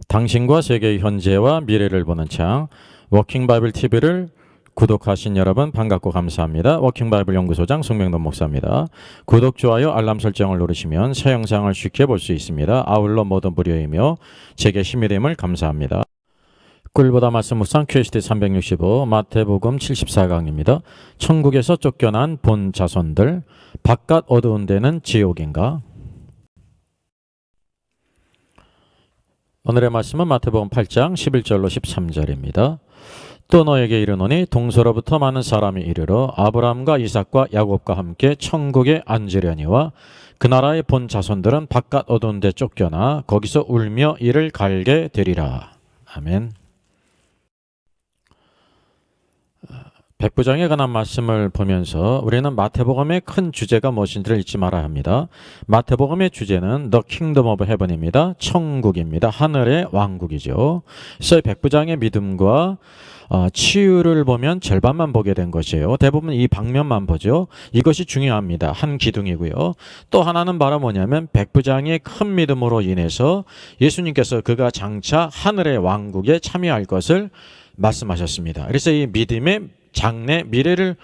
당신과 세계의 현재와 미래를 보는 창 워킹 바이블 TV를 구독하신 여러분 반갑고 감사합니다. 워킹 바이블 연구소장 송명돈 목사입니다. 구독, 좋아요, 알람 설정을 누르시면 새 영상을 쉽게 볼 수 있습니다. 아울러 모든 무료이며 제게 힘이 됨을 감사합니다. 꿀보다 말씀 묵상 QST 365 마태복음 74강입니다. 천국에서 쫓겨난 본 자손들, 바깥 어두운 데는 지옥인가? 오늘의 말씀은 마태복음 8장 11절로 13절입니다. 또 너에게 이르노니 동서로부터 많은 사람이 이르러 아브라함과 이삭과 야곱과 함께 천국에 앉으려니와 그 나라의 본 자손들은 바깥 어두운 데 쫓겨나 거기서 울며 이를 갈게 되리라. 아멘. 백부장에 관한 말씀을 보면서 우리는 마태복음의 큰 주제가 무엇인지를 잊지 말아야 합니다. 마태복음의 주제는 The Kingdom of Heaven입니다. 천국입니다. 하늘의 왕국이죠. 그래서 백부장의 믿음과 치유를 보면 절반만 보게 된 것이에요. 대부분 이 방면만 보죠. 이것이 중요합니다. 한 기둥이고요. 또 하나는 바로 뭐냐면 백부장의 큰 믿음으로 인해서 예수님께서 그가 장차 하늘의 왕국에 참여할 것을 말씀하셨습니다. 그래서 이 믿음의 장래 미래를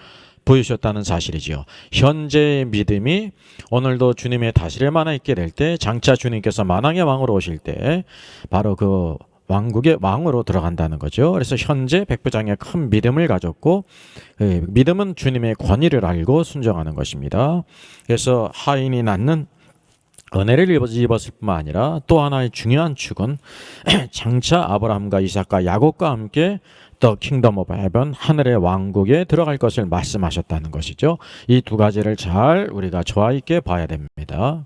보여주셨다는 사실이지요. 현재의 믿음이 오늘도 주님의 다스릴 만에 있게 될 때, 장차 주님께서 만왕의 왕으로 오실 때 바로 그 왕국의 왕으로 들어간다는 거죠. 그래서 현재 백부장의 큰 믿음을 가졌고, 믿음은 주님의 권위를 알고 순종하는 것입니다. 그래서 하인이 낳는 은혜를 입었을 뿐만 아니라 또 하나의 중요한 축은 장차 아브라함과 이삭과 야곱과 함께 The Kingdom of Heaven, 하늘의 왕국에 들어갈 것을 말씀하셨다는 것이죠. 이 두 가지를 잘 우리가 조화 있게 봐야 됩니다.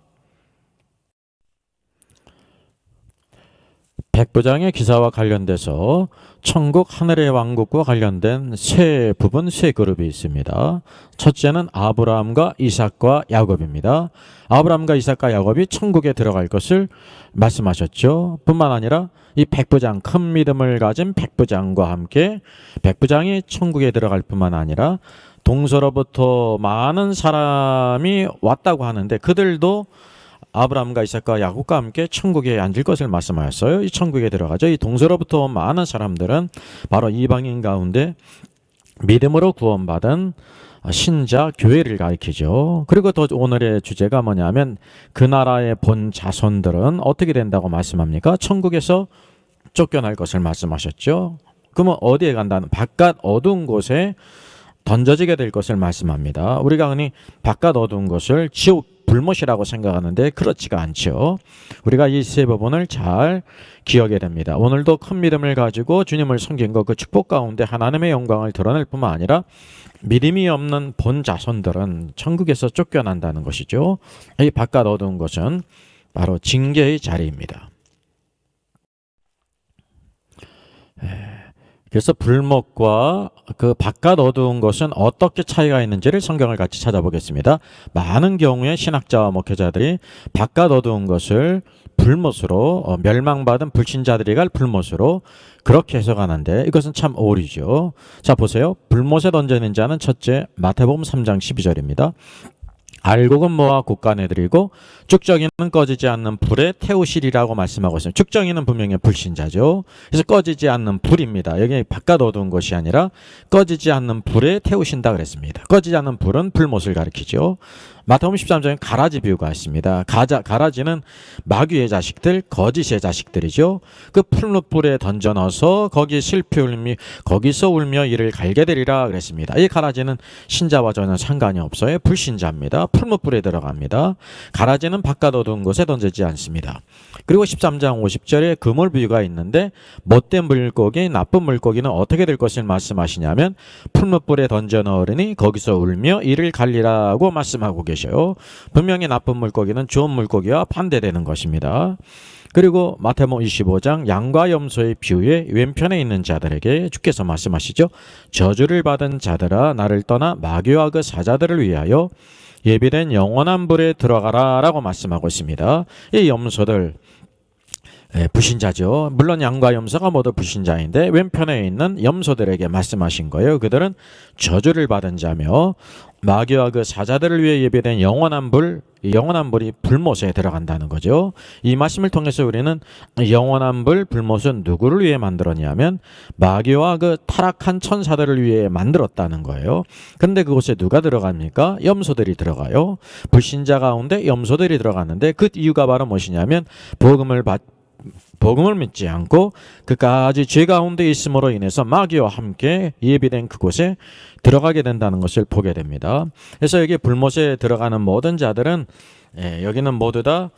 백부장의 기사와 관련돼서 천국 하늘의 왕국과 관련된 세 부분, 세 그룹이 있습니다. 첫째는 아브라함과 이삭과 야곱입니다. 아브라함과 이삭과 야곱이 천국에 들어갈 것을 말씀하셨죠. 뿐만 아니라 이 백부장, 큰 믿음을 가진 백부장과 함께 백부장이 천국에 들어갈 뿐만 아니라 동서로부터 많은 사람이 왔다고 하는데 그들도 아브라함과 이삭과 야곱과 함께 천국에 앉을 것을 말씀하였어요. 이 천국에 들어가죠. 이 동서로부터 많은 사람들은 바로 이방인 가운데 믿음으로 구원받은 신자 교회를 가리키죠. 그리고 또 오늘의 주제가 뭐냐면 그 나라의 본 자손들은 어떻게 된다고 말씀합니까? 천국에서 쫓겨날 것을 말씀하셨죠. 그러면 어디에 간다는? 바깥 어두운 곳에 던져지게 될 것을 말씀합니다. 우리가 흔히 바깥 어두운 곳을 지옥 불못이라고 생각하는데 그렇지가 않죠. 우리가 이 세 부분을 잘 기억해야 됩니다. 오늘도 큰 믿음을 가지고 주님을 섬긴 것, 그 축복 가운데 하나님의 영광을 드러낼 뿐만 아니라 믿음이 없는 본 자손들은 천국에서 쫓겨난다는 것이죠. 이 바깥 어두운 것은 바로 징계의 자리입니다. 그래서 불목과 그 바깥 어두운 것은 어떻게 차이가 있는지를 성경을 같이 찾아보겠습니다. 많은 경우에 신학자와 목회자들이 바깥 어두운 것을 불못으로, 멸망받은 불신자들이 갈 불못으로 그렇게 해석하는데 이것은 참 오류죠. 자, 보세요. 불못에 던져있는 자는 첫째 마태복음 3장 12절입니다. 알곡은 모아 곳간에 들이고 쭉정이는 꺼지지 않는 불에 태우시리라고 말씀하고 있습니다. 쭉정이는 분명히 불신자죠. 그래서 꺼지지 않는 불입니다. 여기 바깥 어두운 것이 아니라 꺼지지 않는 불에 태우신다 그랬습니다. 꺼지지 않는 불은 불못을 가리키죠. 마태복음 13장에 가라지 비유가 있습니다. 가라지는 마귀의 자식들, 거짓의 자식들이죠. 그 풀무불에 던져 넣어서 거기 슬피 울며 거기서 울며 이를 갈게 되리라 그랬습니다. 이 가라지는 신자와 전혀 상관이 없어요. 불신자입니다. 풀무불에 들어갑니다. 가라지는 바깥 어두운 곳에 던지지 않습니다. 그리고 13장 50절에 그물 비유가 있는데 못된 물고기, 나쁜 물고기는 어떻게 될 것을 말씀하시냐면 풀무불에 던져 넣으니 거기서 울며 이를 갈리라고 말씀하고 계셔요. 분명히 나쁜 물고기는 좋은 물고기와 반대되는 것입니다. 그리고 마태복음 25장 양과 염소의 비유에 왼편에 있는 자들에게 주께서 말씀하시죠. 저주를 받은 자들아 나를 떠나 마귀와 그 사자들을 위하여 예비된 영원한 불에 들어가라 라고 말씀하고 있습니다. 이 염소들, 불신자죠. 물론 양과 염소가 모두 불신자인데 왼편에 있는 염소들에게 말씀하신 거예요. 그들은 저주를 받은 자며 마귀와 그 사자들을 위해 예비된 영원한 불이 불못에 들어간다는 거죠. 이 말씀을 통해서 우리는 영원한 불못은 누구를 위해 만들었냐면 마귀와 그 타락한 천사들을 위해 만들었다는 거예요. 근데 그곳에 누가 들어갑니까? 염소들이 들어가요. 불신자 가운데 염소들이 들어갔는데 그 이유가 바로 무엇이냐면 복음을 믿지 않고 그까지 죄 가운데 있음으로 인해서 마귀와 함께 예비된 그곳에 들어가게 된다는 것을 보게 됩니다. 그래서 여기 불못에 들어가는 모든 자들은 여기는 모두 다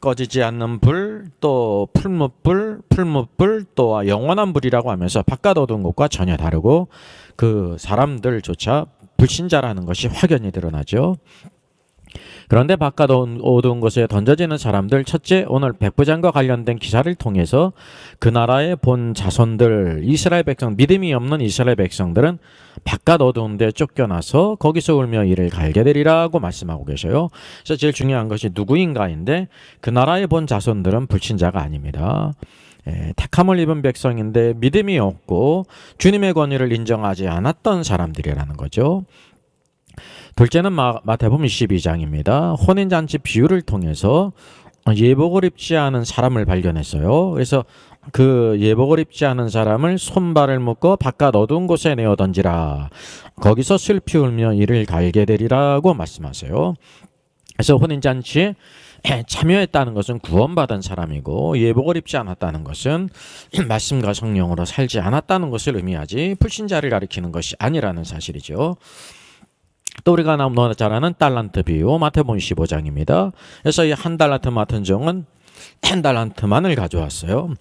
꺼지지 않는 불, 또 풀뭇불, 또 영원한 불이라고 하면서 바깥 어두운 곳과 전혀 다르고 그 사람들조차 불신자라는 것이 확연히 드러나죠. 그런데 바깥 어두운 곳에 던져지는 사람들, 첫째, 오늘 백부장과 관련된 기사를 통해서 그 나라의 본 자손들, 이스라엘 백성, 믿음이 없는 이스라엘 백성들은 바깥 어두운 데 쫓겨나서 거기서 울며 이를 갈게 되리라고 말씀하고 계셔요. 그래서 제일 중요한 것이 누구인가인데 그 나라의 본 자손들은 불신자가 아닙니다. 택함을 입은 백성인데 믿음이 없고 주님의 권위를 인정하지 않았던 사람들이라는 거죠. 둘째는 마태복음 22장입니다. 혼인잔치 비유를 통해서 예복을 입지 않은 사람을 발견했어요. 그래서 그 예복을 입지 않은 사람을 손발을 묶어 바깥 어두운 곳에 내어 던지라. 거기서 슬피 울며 이를 갈게 되리라고 말씀하세요. 그래서 혼인잔치에 참여했다는 것은 구원받은 사람이고 예복을 입지 않았다는 것은 말씀과 성령으로 살지 않았다는 것을 의미하지 불신자를 가리키는 것이 아니라는 사실이죠. 또 우리가 너무나 잘 아는 달란트 비유 마태복음 15장입니다. 그래서 이 한 달란트 맡은 종은 한 달란트만을 가져왔어요.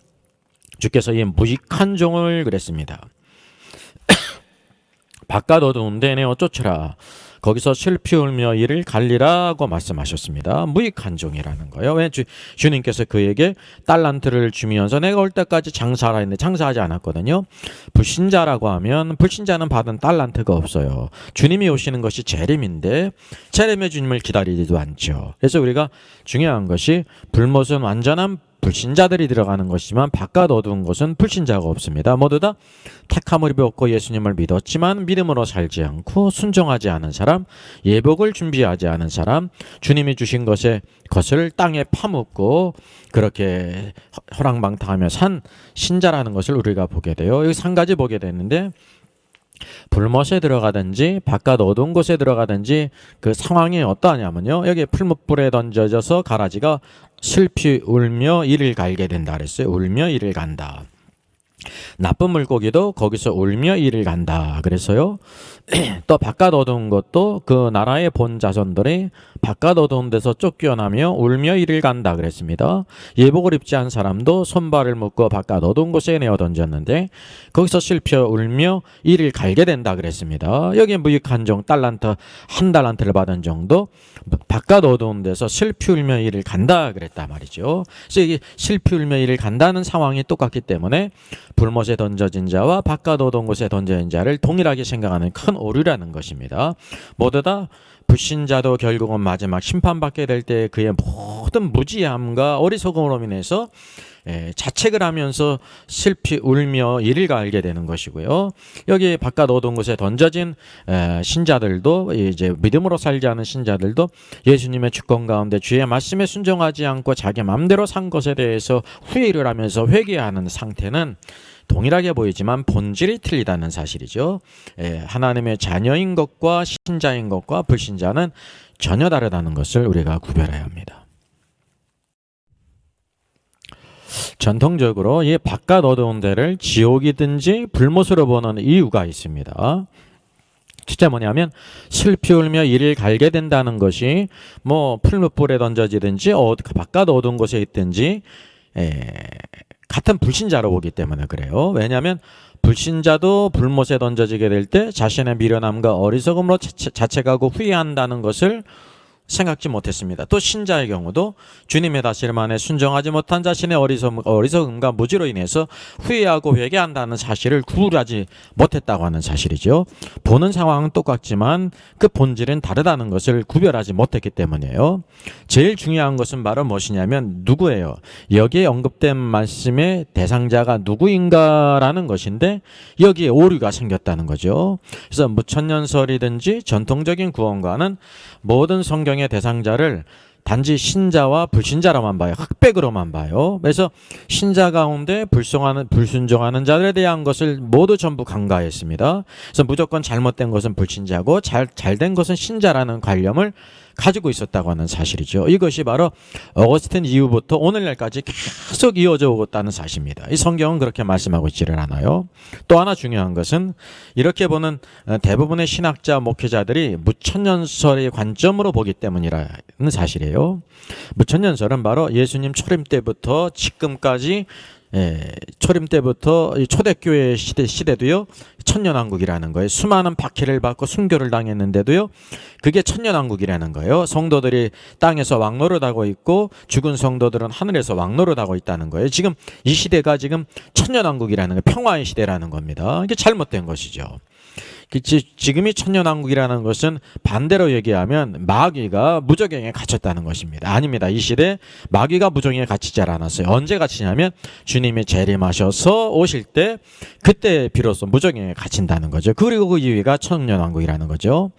주께서 이 무익한 종을 그랬습니다. 바깥 어두운 데 내어 쫓으라. 거기서 슬피 울며 이를 갈리라고 말씀하셨습니다. 무익한 종이라는 거예요. 왜 주님께서 그에게 달란트를 주면서 내가 올 때까지 장사하라 했는데 장사하지 않았거든요. 불신자라고 하면 불신자는 받은 달란트가 없어요. 주님이 오시는 것이 재림인데 재림의 주님을 기다리지도 않죠. 그래서 우리가 중요한 것이 불못은 완전한 불신자들이 들어가는 것이지만 바깥 어두운 곳은 불신자가 없습니다. 모두 다 택함을 입었고 예수님을 믿었지만 믿음으로 살지 않고 순종하지 않은 사람, 예복을 준비하지 않은 사람, 주님이 주신 것을 땅에 파묻고 그렇게 허랑방탕하며 산 신자라는 것을 우리가 보게 돼요. 여기 한 가지 보게 되는데 불못에 들어가든지 바깥 어두운 곳에 들어가든지 그 상황이 어떠하냐면요. 여기 풀무불에 던져져서 가라지가 슬피 울며 이를 갈게 된다 그랬어요. 울며 이를 간다. 나쁜 물고기도 거기서 울며 이를 간다. 그래서요. 또 바깥 어두운 것도 그 나라의 본 자손들이 바깥 어두운 데서 쫓겨나며 울며 이를 간다 그랬습니다. 예복을 입지 않은 사람도 손발을 묶고 바깥 어두운 곳에 내어 던졌는데 거기서 슬피 울며 이를 갈게 된다 그랬습니다. 여기 무익한 종 한 달란트를 받은 종도 바깥 어두운 데서 슬피 울며 이를 간다 그랬다 말이죠. 그래서 이게 슬피 울며 이를 간다는 상황이 똑같기 때문에 불못에 던져진 자와 바깥 어두운 곳에 던져진 자를 동일하게 생각하는 큰 오류라는 것입니다. 모두 다 불신자도 결국은 마지막 심판받게 될 때 그의 모든 무지함과 어리석음으로 인해서 자책을 하면서 슬피 울며 이를 갈게 되는 것이고요. 여기 바깥 어두운 곳에 던져진 신자들도 이제 믿음으로 살지 않은 신자들도 예수님의 주권 가운데 주의 말씀에 순종하지 않고 자기 마음대로 산 것에 대해서 후회를 하면서 회개하는 상태는 동일하게 보이지만 본질이 틀리다는 사실이죠. 하나님의 자녀인 것과 신자인 것과 불신자는 전혀 다르다는 것을 우리가 구별해야 합니다. 전통적으로 이 바깥 어두운 데를 지옥이든지 불못으로 보는 이유가 있습니다. 첫째 뭐냐면 슬피 울며 이를 갈게 된다는 것이 뭐 풀무불에 던져지든지 바깥 어두운 곳에 있든지 같은 불신자로 보기 때문에 그래요. 왜냐하면 불신자도 불못에 던져지게 될 때 자신의 미련함과 어리석음으로 자책하고 후회한다는 것을 생각지 못했습니다. 또 신자의 경우도 주님의 다스림 안에 순종하지 못한 자신의 어리석음과 무지로 인해서 후회하고 회개한다는 사실을 구분하지 못했다고 하는 사실이죠. 보는 상황은 똑같지만 그 본질은 다르다는 것을 구별하지 못했기 때문이에요. 제일 중요한 것은 바로 무엇이냐면 누구예요? 여기에 언급된 말씀의 대상자가 누구인가라는 것인데 여기에 오류가 생겼다는 거죠. 그래서 무천년설이든지 전통적인 구원과는 모든 성경의 대상자를 단지 신자와 불신자로만 봐요. 흑백으로만 봐요. 그래서 신자 가운데 불순종하는 자들에 대한 것을 모두 전부 간과했습니다. 그래서 무조건 잘못된 것은 불신자고 잘된 것은 신자라는 관념을 가지고 있었다고 하는 사실이죠. 이것이 바로 어거스틴 이후부터 오늘날까지 계속 이어져 오고 있다는 사실입니다. 이 성경은 그렇게 말씀하고 있지를 않아요. 또 하나 중요한 것은 이렇게 보는 대부분의 신학자 목회자들이 무천년설의 관점으로 보기 때문이라는 사실이에요. 무천년설은 바로 예수님 초림 때부터 지금까지 초림 때부터 초대교회 시대도요 천년왕국이라는 거예요. 수많은 박해를 받고 순교를 당했는데도요 그게 천년왕국이라는 거예요. 성도들이 땅에서 왕노릇하고 있고 죽은 성도들은 하늘에서 왕노릇하고 있다는 거예요. 지금 이 시대가 지금 천년왕국이라는 거예요. 평화의 시대라는 겁니다. 이게 잘못된 것이죠. 지금이 천년왕국이라는 것은 반대로 얘기하면 마귀가 무저갱에 갇혔다는 것입니다. 아닙니다. 이 시대 마귀가 무저갱에 갇히지 않았어요. 언제 갇히냐면 주님이 재림하셔서 오실 때 그때 비로소 무저갱에 갇힌다는 거죠. 그리고 그 이유가 천년왕국이라는 거죠.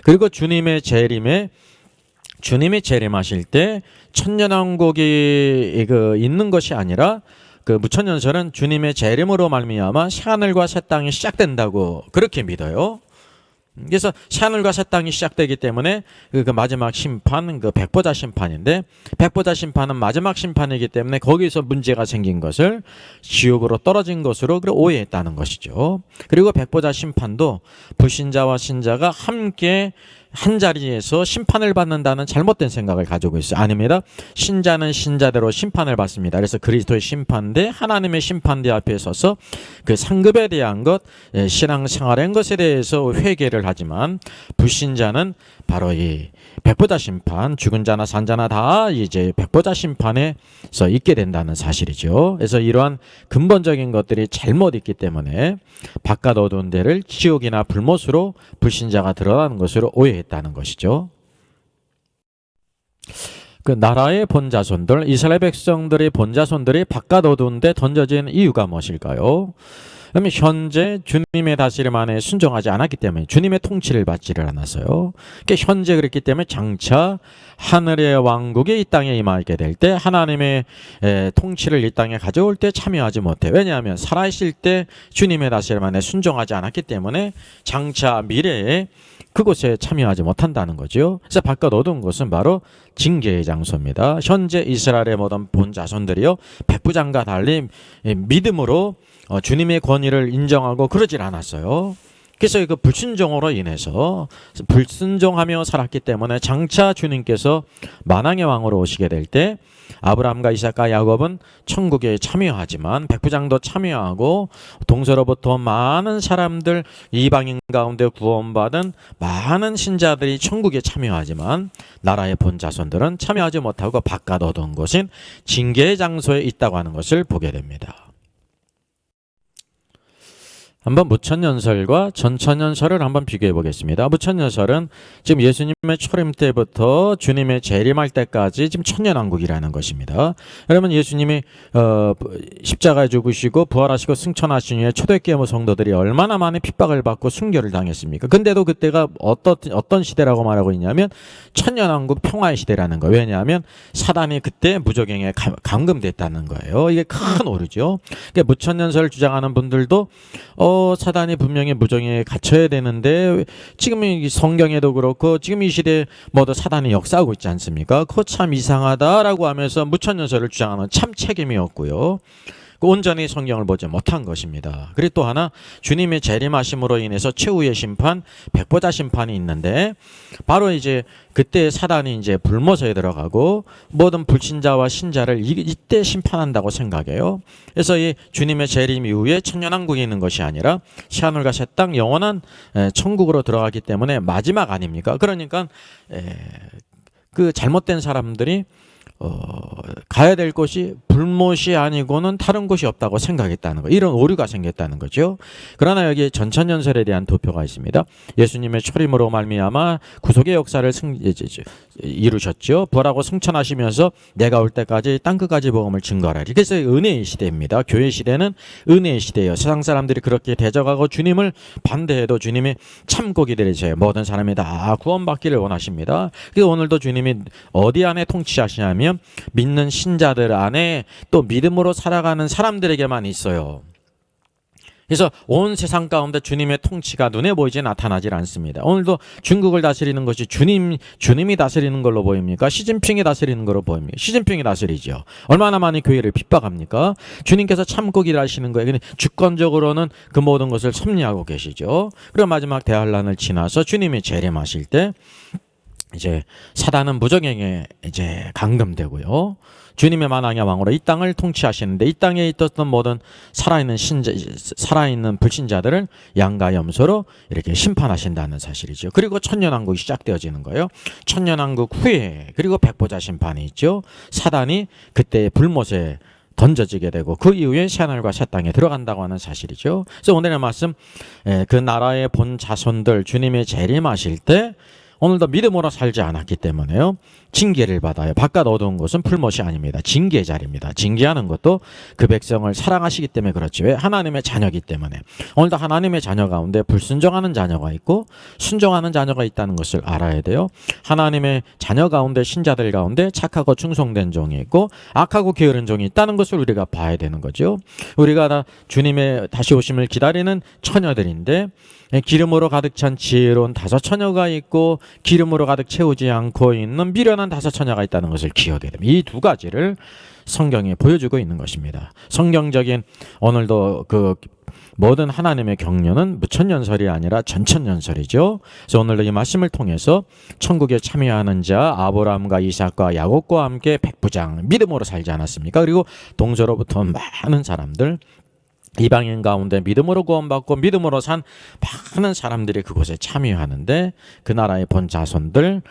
그리고 주님이 재림하실 때 천년왕국이 있는 것이 아니라 그 무천년설은 주님의 재림으로 말미암아 새하늘과 새 땅이 시작된다고 그렇게 믿어요. 그래서 새하늘과 새 땅이 시작되기 때문에 그 마지막 심판, 그 백보자 심판인데 백보자 심판은 마지막 심판이기 때문에 거기서 문제가 생긴 것을 지옥으로 떨어진 것으로 오해했다는 것이죠. 그리고 백보자 심판도 불신자와 신자가 함께 한 자리에서 심판을 받는다는 잘못된 생각을 가지고 있어요. 아닙니다. 신자는 신자대로 심판을 받습니다. 그래서 그리스도의 심판대, 하나님의 심판대 앞에 서서 그 상급에 대한 것, 신앙생활한 것에 대해서 회개를 하지만 불신자는 바로 이 백보자 심판, 죽은 자나 산 자나 다 이제 백보자 심판에서 있게 된다는 사실이죠. 그래서 이러한 근본적인 것들이 잘못 있기 때문에 바깥 어두운 데를 지옥이나 불못으로 불신자가 드러나는 것으로 오해했다는 것이죠. 그 나라의 본자손들, 이스라엘 백성들의 본자손들이 바깥 어두운 데 던져진 이유가 무엇일까요? 그러면 현재 주님의 다스림 안에 순종하지 않았기 때문에 주님의 통치를 받지를 않았어요. 그러니까 현재 그랬기 때문에 장차 하늘의 왕국이 이 땅에 임하게 될 때 하나님의 통치를 이 땅에 가져올 때 참여하지 못해. 왜냐하면 살아있을 때 주님의 다스림 안에 순종하지 않았기 때문에 장차 미래에 그곳에 참여하지 못한다는 거죠. 그래서 바깥 어두운 것은 바로 징계의 장소입니다. 현재 이스라엘의 모든 본자손들이요 백부장과 달리 믿음으로 주님의 권위를 인정하고 그러질 않았어요. 그래서 그 불순종으로 인해서 불순종하며 살았기 때문에 장차 주님께서 만왕의 왕으로 오시게 될 때 아브라함과 이삭과 야곱은 천국에 참여하지만 백부장도 참여하고 동서로부터 많은 사람들 이방인 가운데 구원받은 많은 신자들이 천국에 참여하지만 나라의 본자손들은 참여하지 못하고 바깥 어두운 곳인 징계의 장소에 있다고 하는 것을 보게 됩니다. 한번 무천년설과 전천년설을 한번 비교해 보겠습니다. 무천년설은 지금 예수님의 초림 때부터 주님의 재림할 때까지 지금 천년왕국이라는 것입니다. 그러면 예수님이 십자가에 죽으시고 부활하시고 승천하신 후에 초대교회 성도들이 얼마나 많은 핍박을 받고 순교를 당했습니까? 근데도 그때가 어떤 시대라고 말하고 있냐면 천년왕국 평화의 시대라는 거예요. 왜냐하면 사단이 그때 무저갱에 감금됐다는 거예요. 이게 큰 오류죠. 그러니까 무천년설을 주장하는 분들도 사단이 분명히 무저갱에 갇혀야 되는데 지금 이 성경에도 그렇고 지금 이 시대에 모두 사단이 역사하고 있지 않습니까? 그거 참 이상하다라고 하면서 무천년설을 주장하는 참 책임이 없고요. 온전히 성경을 보지 못한 것입니다. 그리고 또 하나 주님의 재림하심으로 인해서 최후의 심판, 백보자 심판이 있는데 바로 이제 그때 사단이 이제 불모서에 들어가고 모든 불신자와 신자를 이때 심판한다고 생각해요. 그래서 이 주님의 재림 이후에 천년왕국이 있는 것이 아니라 새하늘과 새 땅 영원한 천국으로 들어가기 때문에 마지막 아닙니까? 그러니까 그 잘못된 사람들이 가야 될 곳이 불못이 아니고는 다른 곳이 없다고 생각했다는 거, 이런 오류가 생겼다는 거죠. 그러나 여기 전천연설에 대한 도표가 있습니다. 예수님의 초림으로 말미암아 구속의 역사를 이루셨죠. 부활하고 승천하시면서 내가 올 때까지 땅끝까지 복음을 증거하라. 그래서 은혜의 시대입니다. 교회 시대는 은혜의 시대예요. 세상 사람들이 그렇게 대적하고 주님을 반대해도 주님이 참고기 되세요. 모든 사람이 다 구원받기를 원하십니다. 그래서 오늘도 주님이 어디 안에 통치하시냐면 믿는 신자들 안에 또 믿음으로 살아가는 사람들에게만 있어요. 그래서 온 세상 가운데 주님의 통치가 눈에 보이지 나타나질 않습니다. 오늘도 중국을 다스리는 것이 주님이 다스리는 걸로 보입니까? 시진핑이 다스리는 걸로 보입니까? 시진핑이 다스리죠. 얼마나 많이 교회를 핍박합니까? 주님께서 참고 일하시는 거예요. 근데 주권적으로는 그 모든 것을 섭리하고 계시죠. 그리고 마지막 대환란을 지나서 주님이 재림하실 때 이제 사단은 무정행에 이제 감금되고요. 주님의 만왕의 왕으로 이 땅을 통치하시는데, 이 땅에 있었던 모든 살아있는 불신자들을 양과 염소로 이렇게 심판하신다는 사실이죠. 그리고 천년왕국이 시작되어지는 거예요. 천년왕국 후에 그리고 백보자 심판이 있죠. 사단이 그때 불못에 던져지게 되고 그 이후에 새하늘과 새 땅에 들어간다고 하는 사실이죠. 그래서 오늘의 말씀, 그 나라의 본 자손들 주님의 재림하실 때 오늘도 믿음으로 살지 않았기 때문에요, 징계를 받아요. 바깥 어두운 곳은 풀못이 아닙니다. 징계의 자리입니다. 징계하는 것도 그 백성을 사랑하시기 때문에 그렇지, 왜? 하나님의 자녀이기 때문에. 오늘도 하나님의 자녀 가운데 불순종하는 자녀가 있고 순종하는 자녀가 있다는 것을 알아야 돼요. 하나님의 자녀 가운데, 신자들 가운데 착하고 충성된 종이 있고 악하고 게으른 종이 있다는 것을 우리가 봐야 되는 거죠. 우리가 다 주님의 다시 오심을 기다리는 처녀들인데, 기름으로 가득 찬 지혜로운 다섯 처녀가 있고 기름으로 가득 채우지 않고 있는 미련한 다섯 처녀가 있다는 것을 기억해야 됩니다. 이 두 가지를 성경에 보여주고 있는 것입니다. 성경적인 오늘도 그 모든 하나님의 경륜은 무천연설이 아니라 전천연설이죠. 그래서 오늘도 이 말씀을 통해서 천국에 참여하는 자 아브라함과 이삭과 야곱과 함께 백부장 믿음으로 살지 않았습니까? 그리고 동서로부터 많은 사람들, 이방인 가운데 믿음으로 구원받고 믿음으로 산 많은 사람들이 그곳에 참여하는데, 그 나라의 본 자손들,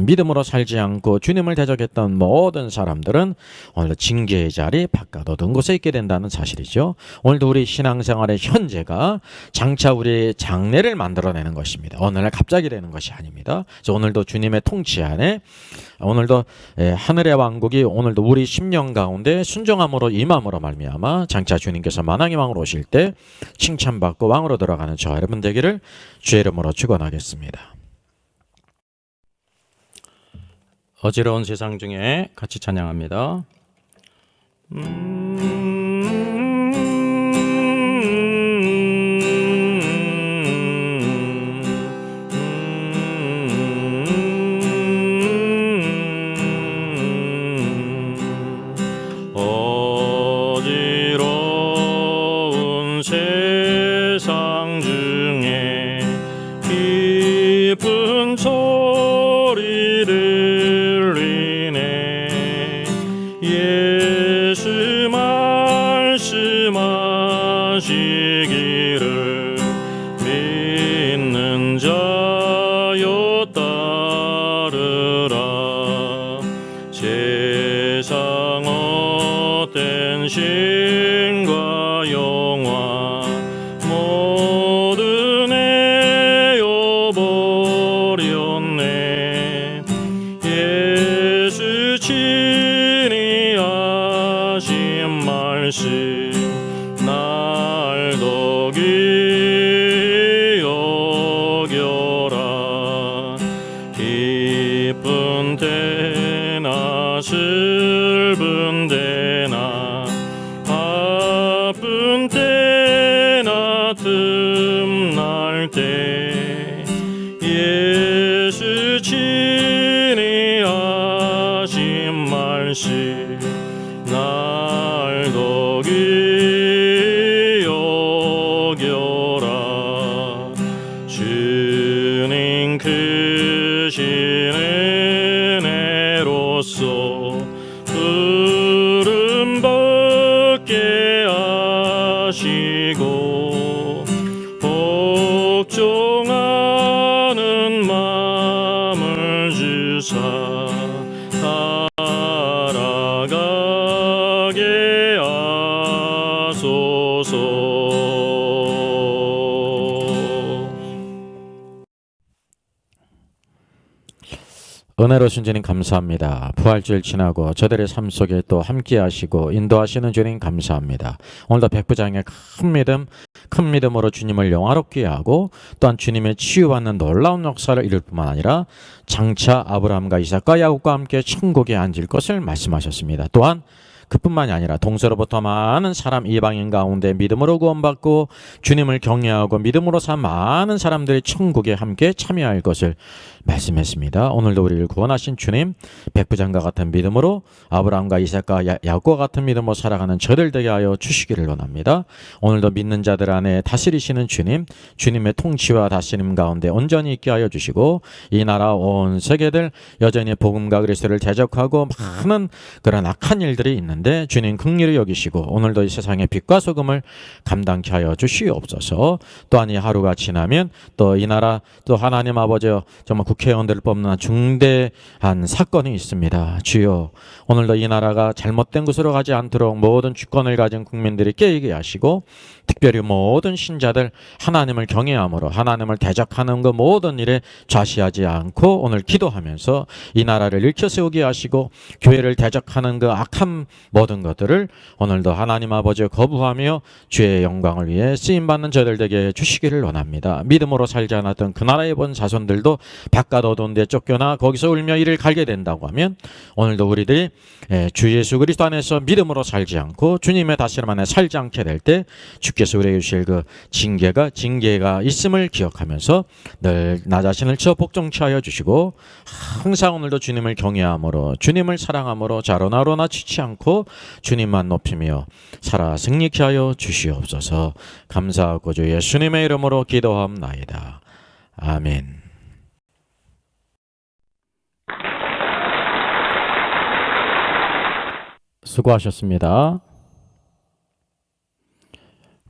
믿음으로 살지 않고 주님을 대적했던 모든 사람들은 오늘 징계의 자리, 바깥 어두운 곳에 있게 된다는 사실이죠. 오늘도 우리 신앙생활의 현재가 장차 우리의 장래를 만들어내는 것입니다. 오늘날 갑자기 되는 것이 아닙니다. 그래서 오늘도 주님의 통치 안에, 오늘도 하늘의 왕국이 오늘도 우리 심령 가운데 순종함으로 임함으로 말미암아 장차 주님께서 만왕의 왕으로 오실 때 칭찬받고 왕으로 들어가는 저와 여러분 되기를 주의 이름으로 축원하겠습니다. 어지러운 세상 중에 같이 찬양합니다. 어지러운 세상 중에 깊은 소리 들리네. 예수 말씀하시기를 믿는 자여 따르라. 세상 헛된 신과 영화 모두 내어버렸네. 예수 친히 하신 말씀 날 더 귀히 여겨라. 기쁜 때나 슬픈 때나 바쁜 때나 틈날 때 예수 친히 하신 말씀 날 더 귀히 여겨라. 주님 크신 은혜로서 푸른 벗게 하시고 복종하는 마음을 주사 은혜로우신 주님 감사합니다. 부활주일 지나고 저들의 삶 속에 또 함께 하시고 인도하시는 주님 감사합니다. 오늘도 백부장의 큰 믿음으로 주님을 영화롭게 하고 또한 주님의 치유받는 놀라운 역사를 이룰 뿐만 아니라 장차 아브라함과 이삭과 야곱과 함께 천국에 앉을 것을 말씀하셨습니다. 또한 그뿐만이 아니라 동서로부터 많은 사람 이방인 가운데 믿음으로 구원받고 주님을 경외하고 믿음으로 산 많은 사람들이 천국에 함께 참여할 것을 말씀했습니다. 오늘도 우리를 구원하신 주님, 백부장과 같은 믿음으로 아브라함과 이삭과 야곱과 같은 믿음으로 살아가는 저들 되게 하여 주시기를 원합니다. 오늘도 믿는 자들 안에 다스리시는 주님, 주님의 통치와 다스림 가운데 온전히 있게 하여 주시고 이 나라 온 세계들 여전히 복음과 그리스도를 대적하고 많은 그런 악한 일들이 있는데 주님 긍휼히 여기시고 오늘도 이 세상의 빛과 소금을 감당케 하여 주시옵소서. 또한 이 하루가 지나면 또 이 나라 또 하나님 아버지여 정말 국회의원들을 뽑는 중대한 사건이 있습니다. 주여 오늘도 이 나라가 잘못된 곳으로 가지 않도록 모든 주권을 가진 국민들이 깨이게 하시고 특별히 모든 신자들 하나님을 경외함으로 하나님을 대적하는 그 모든 일에 좌시하지 않고 오늘 기도하면서 이 나라를 일으켜 세우게 하시고 교회를 대적하는 그 악한 모든 것들을 오늘도 하나님 아버지를 거부하며 주의 영광을 위해 쓰임받는 저들 되게 주시기를 원합니다. 믿음으로 살지 않았던 그 나라에 본 자손들도 바깥 어두운 데 쫓겨나 거기서 울며 이를 갈게 된다고 하면 오늘도 우리들이 주 예수 그리스도 안에서 믿음으로 살지 않고 주님의 다스림 안에 살지 않게 될 때 주께서 우리에게 주실 그 징계가 있음을 기억하면서 늘 나 자신을 저 복종케 하여 주시고 항상 오늘도 주님을 경외함으로 주님을 사랑함으로 자로나로나 치지 않고 주님만 높이며 살아 승리케 하여 주시옵소서. 감사하고 주 예수님의 이름으로 기도하옵나이다. 아멘. 수고하셨습니다.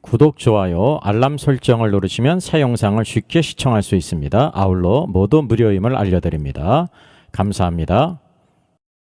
구독, 좋아요, 알람 설정을 누르시면 새 영상을 쉽게 시청할 수 있습니다. 아울러 모두 무료임을 알려드립니다. 감사합니다.